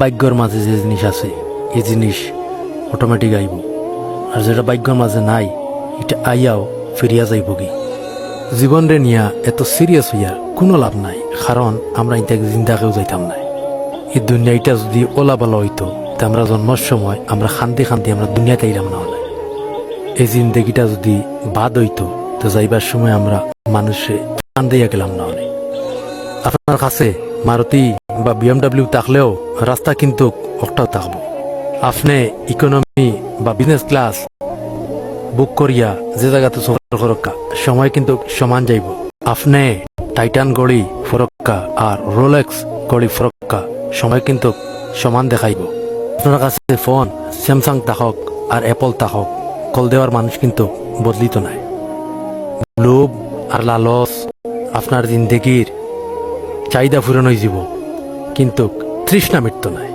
ভাগ্যর মাঝে যে জিনিস আছে এই জিনিস অটোমেটিক আইব, আর যেটা ভাগ্যর মাঝে নাই এটা আইয়াও ফিরিয়া যাইব কি। জীবন রে নিয়া এত সিরিয়াস হইয়া কোনো লাভ নাই, কারণ আমরা ইন্টাকে জিন্দাকেও যাইতাম না। এই দুনিয়াটা যদি ওলা বলা হইতো তা আমরা জন্মের সময় আমরা খান্তি খান্তি আমরা দুনিয়াতে আইলাম না হলে। এই জিন্দগিটা যদি বাদ হইতো তো যাইবার সময় আমরা মানুষে কান্দাইয়া গেলাম না হলে। আপনার কাছে মারুতি বা BMW থাকলেও রাস্তা কিন্তু একটাও থাকবো। আপনি ইকোনমি বা বিজনেস ক্লাস বুক করিয়া যে জায়গাতে সফর করক্কা সময় কিন্তু সমান যাইব। আপনি টাইটান গড়ি ফরক্কা আর রোলেক্স গড়ি ফরক্কা সময় কিন্তু সমান দেখাইব। আপনার কাছে ফোন স্যামসাং থাকক আর অ্যাপল থাকক, কল দেওয়ার মানুষ কিন্তু বদলিত নাই। লোভ আর লালস আপনার জিন্দগির চাহিদা পূরণ হয়ে যাব, কিন্তু তৃষ্ণা মৃত্যু নাই।